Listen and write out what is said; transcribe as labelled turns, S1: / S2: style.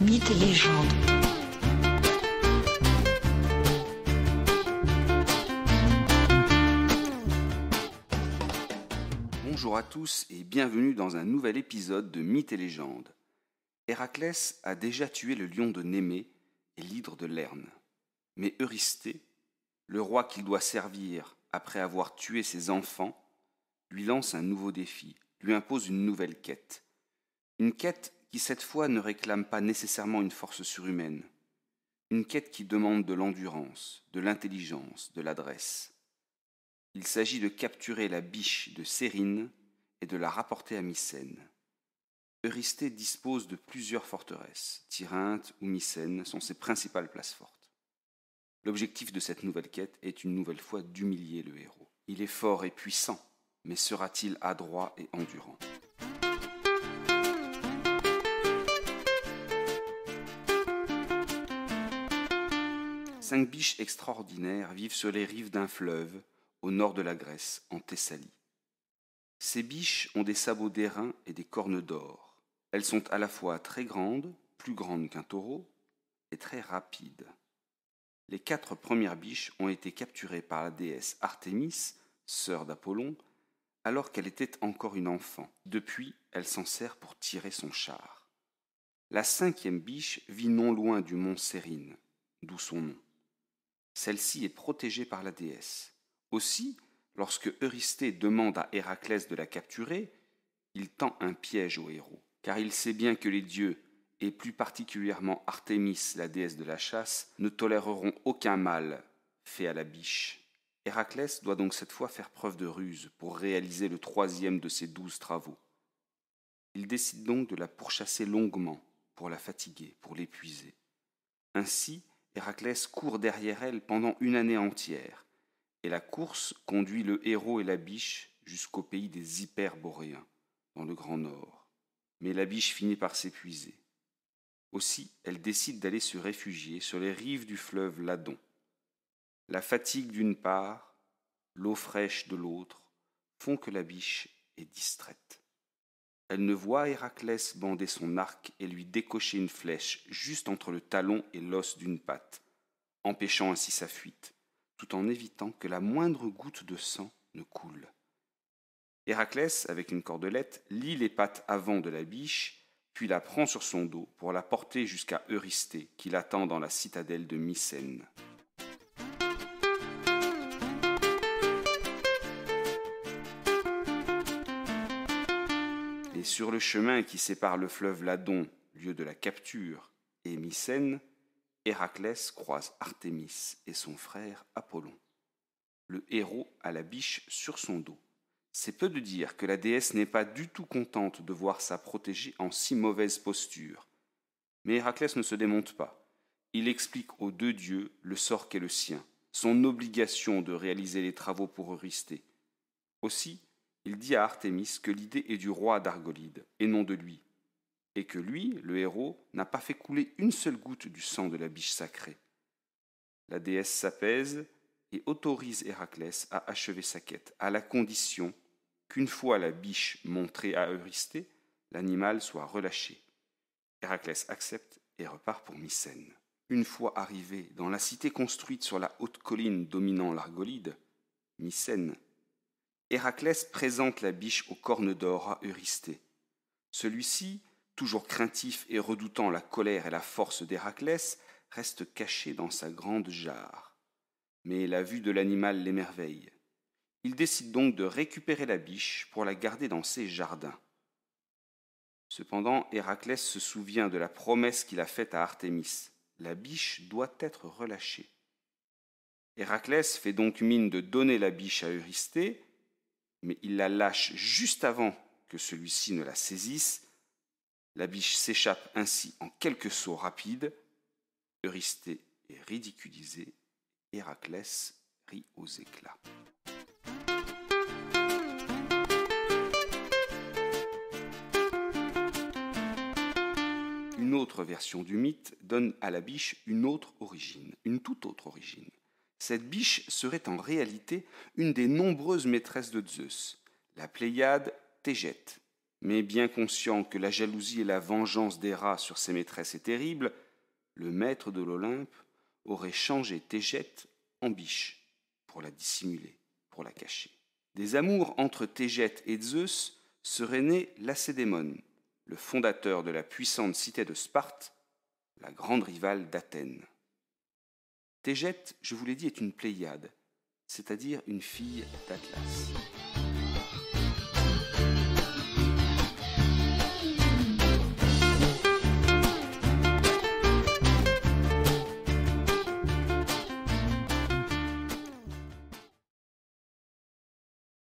S1: Mythes et légendes.
S2: Bonjour à tous et bienvenue dans un nouvel épisode de Mythes et légendes. Héraclès a déjà tué le lion de Némée et l'hydre de Lerne. Mais Eurysthée, le roi qu'il doit servir après avoir tué ses enfants, lui lance un nouveau défi, lui impose une nouvelle quête. Une quête qui cette fois ne réclame pas nécessairement une force surhumaine. Une quête qui demande de l'endurance, de l'intelligence, de l'adresse. Il s'agit de capturer la biche de Cérine et de la rapporter à Mycène. Eurysthée dispose de plusieurs forteresses. Tirynthe ou Mycène sont ses principales places fortes. L'objectif de cette nouvelle quête est une nouvelle fois d'humilier le héros. Il est fort et puissant, mais sera-t-il adroit et endurant ? Cinq biches extraordinaires vivent sur les rives d'un fleuve, au nord de la Grèce, en Thessalie. Ces biches ont des sabots d'airain et des cornes d'or. Elles sont à la fois très grandes, plus grandes qu'un taureau, et très rapides. Les 4 premières biches ont été capturées par la déesse Artémis, sœur d'Apollon, alors qu'elle était encore une enfant. Depuis, elle s'en sert pour tirer son char. La 5e biche vit non loin du mont Cérine, d'où son nom. Celle-ci est protégée par la déesse. Aussi, lorsque Eurysthée demande à Héraclès de la capturer, il tend un piège au héros, car il sait bien que les dieux, et plus particulièrement Artémis, la déesse de la chasse, ne toléreront aucun mal fait à la biche. Héraclès doit donc cette fois faire preuve de ruse pour réaliser le 3e de ses 12 travaux. Il décide donc de la pourchasser longuement, pour la fatiguer, pour l'épuiser. Ainsi, Héraclès court derrière elle pendant une année entière, et la course conduit le héros et la biche jusqu'au pays des Hyperboréens, dans le Grand Nord. Mais la biche finit par s'épuiser. Aussi, elle décide d'aller se réfugier sur les rives du fleuve Ladon. La fatigue d'une part, l'eau fraîche de l'autre, font que la biche est distraite. Elle ne voit Héraclès bander son arc et lui décocher une flèche juste entre le talon et l'os d'une patte, empêchant ainsi sa fuite, tout en évitant que la moindre goutte de sang ne coule. Héraclès, avec une cordelette, lie les pattes avant de la biche, puis la prend sur son dos pour la porter jusqu'à Eurysthée, qui l'attend dans la citadelle de Mycène. Et sur le chemin qui sépare le fleuve Ladon, lieu de la capture, et Mycène, Héraclès croise Artémis et son frère Apollon. Le héros a la biche sur son dos. C'est peu de dire que la déesse n'est pas du tout contente de voir sa protégée en si mauvaise posture. Mais Héraclès ne se démonte pas. Il explique aux 2 dieux le sort qu'est le sien, son obligation de réaliser les travaux pour Eurysthée. Aussi, il dit à Artémis que l'idée est du roi d'Argolide, et non de lui, et que lui, le héros, n'a pas fait couler une seule goutte du sang de la biche sacrée. La déesse s'apaise et autorise Héraclès à achever sa quête, à la condition qu'une fois la biche montrée à Eurysthée, l'animal soit relâché. Héraclès accepte et repart pour Mycène. Une fois arrivé dans la cité construite sur la haute colline dominant l'Argolide, Mycène, Héraclès présente la biche aux cornes d'or à Eurysthée. Celui-ci, toujours craintif et redoutant la colère et la force d'Héraclès, reste caché dans sa grande jarre. Mais la vue de l'animal l'émerveille. Il décide donc de récupérer la biche pour la garder dans ses jardins. Cependant, Héraclès se souvient de la promesse qu'il a faite à Artémis. La biche doit être relâchée. Héraclès fait donc mine de donner la biche à Eurysthée, mais il la lâche juste avant que celui-ci ne la saisisse. La biche s'échappe ainsi en quelques sauts rapides. Eurysthée est ridiculisé. Héraclès rit aux éclats. Une autre version du mythe donne à la biche une autre origine, une toute autre origine. Cette biche serait en réalité une des nombreuses maîtresses de Zeus, la Pléiade Tégète. Mais bien conscient que la jalousie et la vengeance d'Héra sur ses maîtresses est terrible, le maître de l'Olympe aurait changé Tégète en biche pour la dissimuler, pour la cacher. Des amours entre Tégète et Zeus serait né Lacédémone, le fondateur de la puissante cité de Sparte, la grande rivale d'Athènes. Tégète, je vous l'ai dit, est une Pléiade, c'est-à-dire une fille d'Atlas.